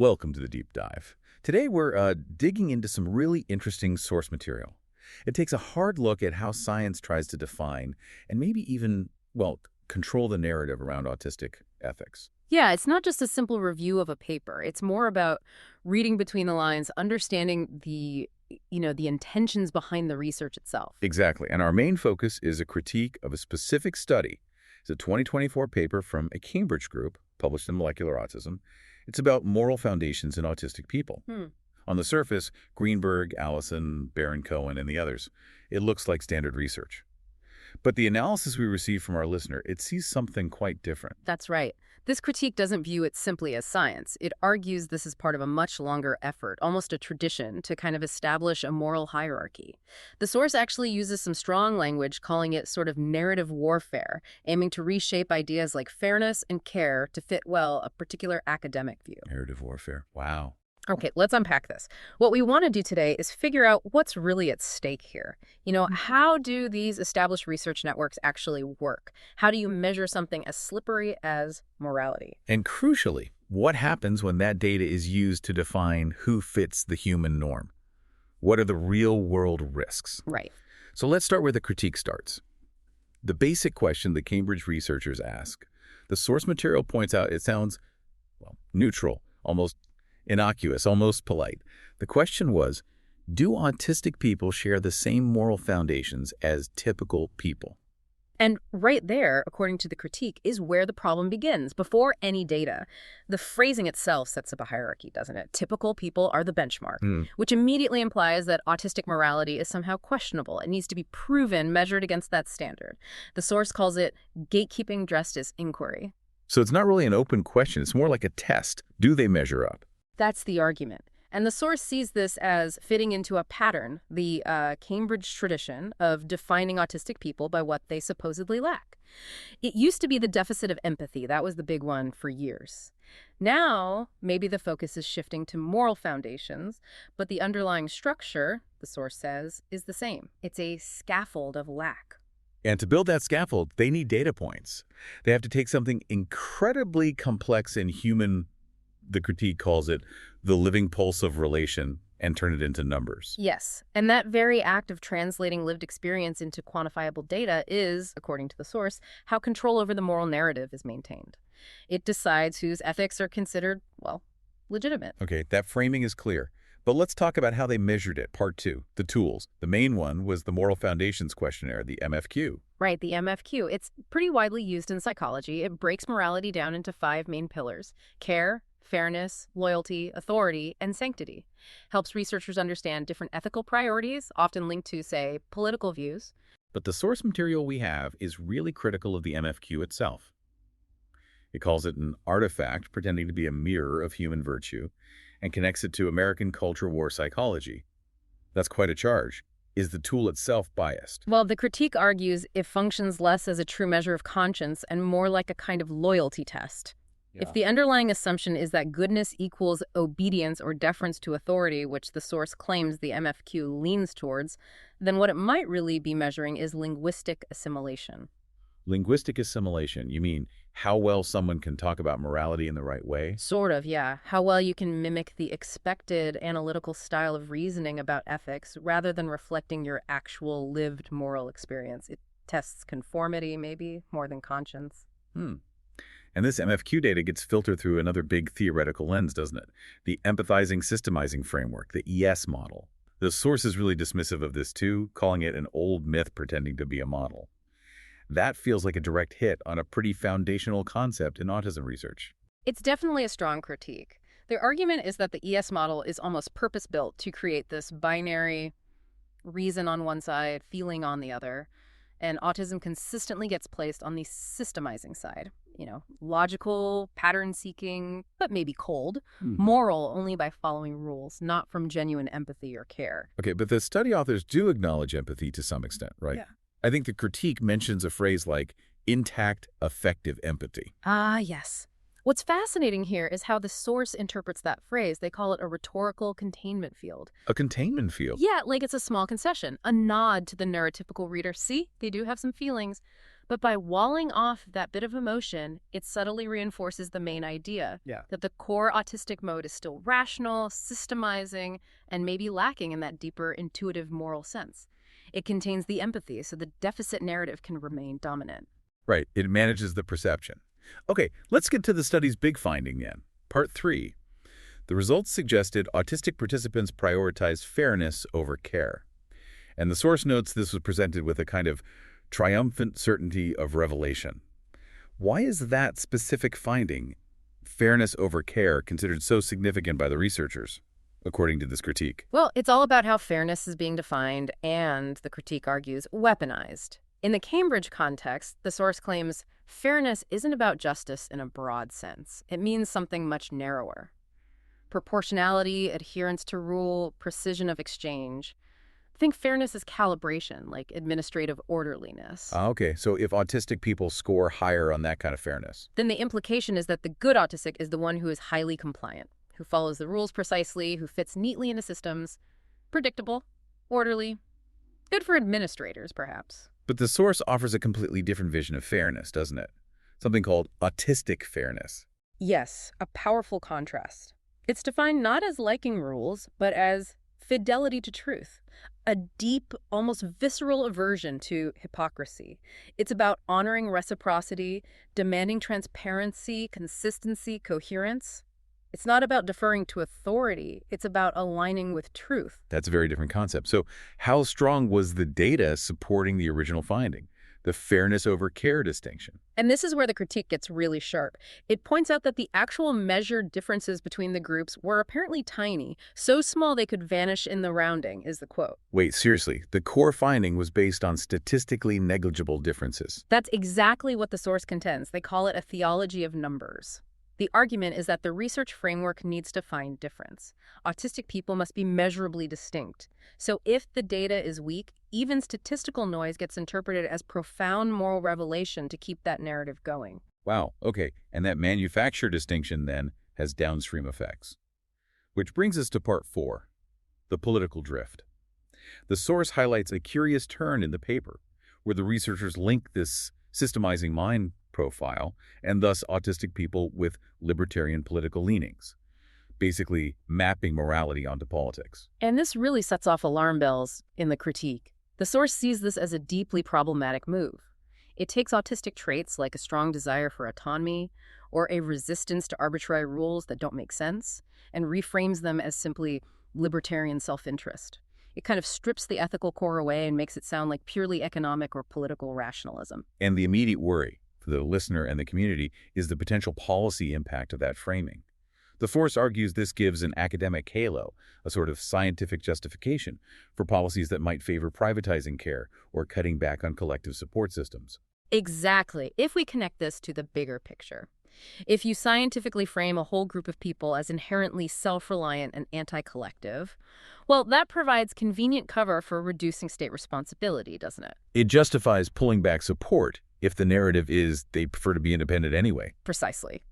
Welcome to the deep dive. Today we're digging into some really interesting source material. It takes a hard look at how science tries to define and maybe even, well, control the narrative around autistic ethics. Yeah, it's not just a simple review of a paper. It's more about reading between the lines, understanding the intentions behind the research itself. Exactly. And our main focus is a critique of a specific study. It's a 2024 paper from a Cambridge group published in Molecular Autism. It's about moral foundations in autistic people. On the surface, Greenberg, Allison, Baron Cohen, and the others, it looks like standard research. But the analysis we received from our listener, it sees something quite different. That's right. This critique doesn't view it simply as science. It argues this is part of a much longer effort, almost a tradition, to kind of establish a moral hierarchy. The source actually uses some strong language, calling it sort of narrative warfare, aiming to reshape ideas like fairness and care to fit, well, a particular academic view. Narrative warfare. Wow. Okay, let's unpack this. What we want to do today is figure out what's really at stake here. How do these established research networks actually work? How do you measure something as slippery as morality? And crucially, what happens when that data is used to define who fits the human norm? What are the real-world risks? Right. So let's start where the critique starts. The basic question the Cambridge researchers ask. The source material points out it sounds, well, neutral, almost innocuous, almost polite. The question was, do autistic people share the same moral foundations as typical people? And right there, according to the critique, is where the problem begins. Before any data, the phrasing itself sets up a hierarchy, doesn't it? Typical people are the benchmark, which immediately implies that autistic morality is somehow questionable. It needs to be proven, measured against that standard. The source calls it gatekeeping dressed as inquiry. So it's not really an open question. It's more like a test. Do they measure up? That's the argument. And the source sees this as fitting into a pattern, the Cambridge tradition of defining autistic people by what they supposedly lack. It used to be the deficit of empathy. That was the big one for years. Now, maybe the focus is shifting to moral foundations, but the underlying structure, the source says, is the same. It's a scaffold of lack. And to build that scaffold, they need data points. They have to take something incredibly complex and human, the critique calls it, the living pulse of relation, and turn it into numbers. Yes, and that very act of translating lived experience into quantifiable data is, according to the source, how control over the moral narrative is maintained. It decides whose ethics are considered, well, legitimate. Okay, that framing is clear. But let's talk about how they measured it, part two, the tools. The main one was the Moral Foundations Questionnaire, the MFQ. Right, the MFQ. It's pretty widely used in psychology. It breaks morality down into 5 main pillars: care, fairness, loyalty, authority, and sanctity. Helps researchers understand different ethical priorities, often linked to, say, political views. But the source material we have is really critical of the MFQ itself. It calls it an artifact pretending to be a mirror of human virtue and connects it to American culture war psychology. That's quite a charge. Is the tool itself biased? Well, the critique argues it functions less as a true measure of conscience and more like a kind of loyalty test. If the underlying assumption is that goodness equals obedience or deference to authority, which the source claims the MFQ leans towards, then what it might really be measuring is linguistic assimilation. Linguistic assimilation, you mean how well someone can talk about morality in the right way? Sort of, yeah. How well you can mimic the expected analytical style of reasoning about ethics rather than reflecting your actual lived moral experience. It tests conformity, maybe, more than conscience. And this MFQ data gets filtered through another big theoretical lens, doesn't it? The empathizing systemizing framework, the ES model. The source is really dismissive of this too, calling it an old myth pretending to be a model. That feels like a direct hit on a pretty foundational concept in autism research. It's definitely a strong critique. Their argument is that the ES model is almost purpose-built to create this binary reason on one side, feeling on the other, and autism consistently gets placed on the systemizing side. Logical, pattern-seeking, but maybe cold, moral only by following rules, not from genuine empathy or care. Okay, but the study authors do acknowledge empathy to some extent, right? Yeah. I think the critique mentions a phrase like intact, effective empathy. Ah, yes. What's fascinating here is how the source interprets that phrase. They call it a rhetorical containment field. A containment field? Yeah, like it's a small concession, a nod to the neurotypical reader. See, they do have some feelings. But by walling off that bit of emotion, it subtly reinforces the main idea that the core autistic mode is still rational, systemizing, and maybe lacking in that deeper intuitive moral sense. It contains the empathy, so the deficit narrative can remain dominant. Right, it manages the perception. Okay, let's get to the study's big finding then. Part 3. The results suggested autistic participants prioritized fairness over care. And the source notes this was presented with a kind of triumphant certainty of revelation. Why is that specific finding, fairness over care, considered so significant by the researchers, according to this critique? Well, it's all about how fairness is being defined and, the critique argues, weaponized. In the Cambridge context, the source claims fairness isn't about justice in a broad sense. It means something much narrower. Proportionality, adherence to rule, precision of exchange. Think fairness as calibration, like administrative orderliness. Okay, so if autistic people score higher on that kind of fairness. Then the implication is that the good autistic is the one who is highly compliant, who follows the rules precisely, who fits neatly into systems, predictable, orderly, good for administrators, perhaps. But the source offers a completely different vision of fairness, doesn't it? Something called autistic fairness. Yes, a powerful contrast. It's defined not as liking rules, but as fidelity to truth, a deep, almost visceral aversion to hypocrisy. It's about honoring reciprocity, demanding transparency, consistency, coherence. It's not about deferring to authority. It's about aligning with truth. That's a very different concept. So how strong was the data supporting the original finding, the fairness over care distinction? And this is where the critique gets really sharp. It points out that the actual measured differences between the groups were apparently tiny, so small they could vanish in the rounding, is the quote. Wait, seriously, the core finding was based on statistically negligible differences. That's exactly what the source contends. They call it a theology of numbers. The argument is that the research framework needs to find difference. Autistic people must be measurably distinct. So if the data is weak, even statistical noise gets interpreted as profound moral revelation to keep that narrative going. Wow, okay, and that manufactured distinction then has downstream effects. Which brings us to part 4, the political drift. The source highlights a curious turn in the paper, where the researchers link this systemizing mind profile and thus autistic people with libertarian political leanings, basically mapping morality onto politics. And this really sets off alarm bells in the critique. The source sees this as a deeply problematic move. It takes autistic traits like a strong desire for autonomy or a resistance to arbitrary rules that don't make sense and reframes them as simply libertarian self-interest. It kind of strips the ethical core away and makes it sound like purely economic or political rationalism. And the immediate worry for the listener and the community is the potential policy impact of that framing. The source argues this gives an academic halo, a sort of scientific justification for policies that might favor privatizing care or cutting back on collective support systems. Exactly, if we connect this to the bigger picture. If you scientifically frame a whole group of people as inherently self-reliant and anti-collective, well, that provides convenient cover for reducing state responsibility, doesn't it? It justifies pulling back support if the narrative is they prefer to be independent anyway. Precisely.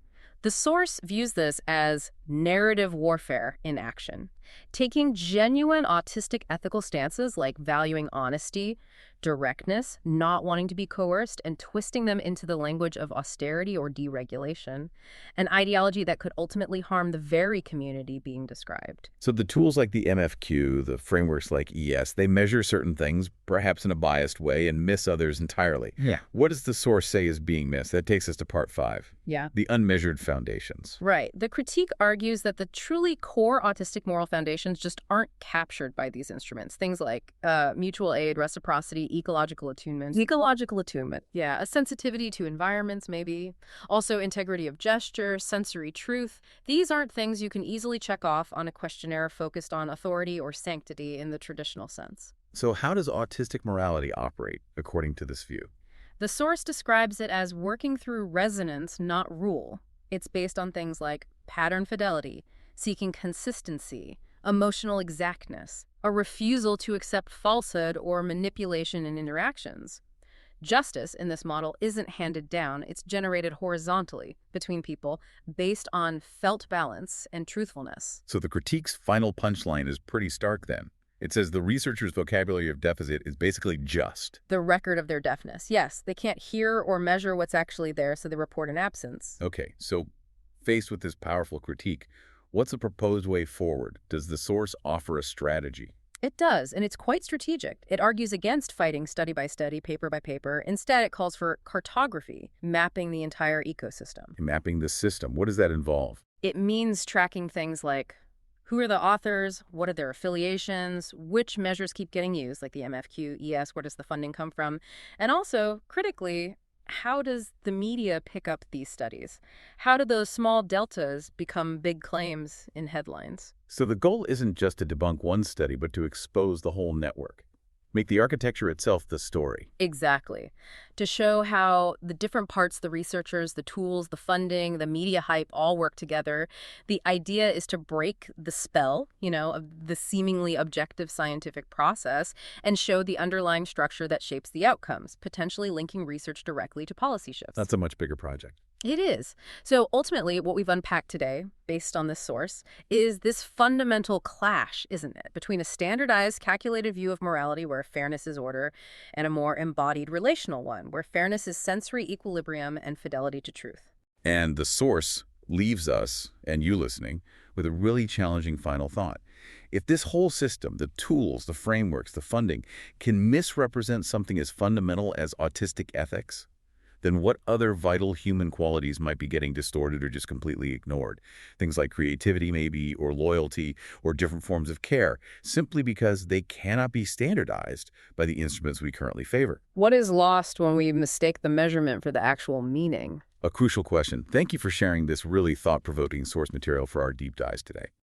The source views this as narrative warfare in action, taking genuine autistic ethical stances like valuing honesty, directness, not wanting to be coerced, and twisting them into the language of austerity or deregulation, an ideology that could ultimately harm the very community being described. So the tools like the MFQ, the frameworks like ES, they measure certain things, perhaps in a biased way, and miss others entirely. Yeah. What does the source say is being missed? That takes us to part 5. Yeah. The unmeasured foundations. Right. The critique argues that the truly core autistic moral foundations just aren't captured by these instruments. Things like mutual aid, reciprocity, ecological attunement. Ecological attunement. Yeah, a sensitivity to environments, maybe. Also, integrity of gesture, sensory truth. These aren't things you can easily check off on a questionnaire focused on authority or sanctity in the traditional sense. So how does autistic morality operate, according to this view? The source describes it as working through resonance, not rule. It's based on things like pattern fidelity, seeking consistency, emotional exactness, a refusal to accept falsehood or manipulation in interactions. Justice in this model isn't handed down, it's generated horizontally between people based on felt balance and truthfulness. So the critique's final punchline is pretty stark then. It says the researcher's vocabulary of deficit is basically just. The record of their deafness. Yes, they can't hear or measure what's actually there, so they report an absence. Okay, so faced with this powerful critique, what's the proposed way forward? Does the source offer a strategy? It does, and it's quite strategic. It argues against fighting study by study, paper by paper. Instead, it calls for cartography, mapping the entire ecosystem. Mapping the system, what does that involve? It means tracking things like who are the authors, what are their affiliations, which measures keep getting used, like the MFQ, ES, where does the funding come from, and also, critically, how does the media pick up these studies? How do those small deltas become big claims in headlines? So the goal isn't just to debunk one study, but to expose the whole network. Make the architecture itself the story. Exactly. To show how the different parts, the researchers, the tools, the funding, the media hype all work together. The idea is to break the spell, of the seemingly objective scientific process and show the underlying structure that shapes the outcomes, potentially linking research directly to policy shifts. That's a much bigger project. It is. So ultimately, what we've unpacked today, based on this source, is this fundamental clash, isn't it, between a standardized, calculated view of morality where fairness is order and a more embodied relational one where fairness is sensory equilibrium and fidelity to truth. And the source leaves us, and you listening, with a really challenging final thought. If this whole system, the tools, the frameworks, the funding, can misrepresent something as fundamental as autistic ethics, then what other vital human qualities might be getting distorted or just completely ignored? Things like creativity maybe, or loyalty, or different forms of care, simply because they cannot be standardized by the instruments we currently favor. What is lost when we mistake the measurement for the actual meaning? A crucial question. Thank you for sharing this really thought-provoking source material for our deep dives today.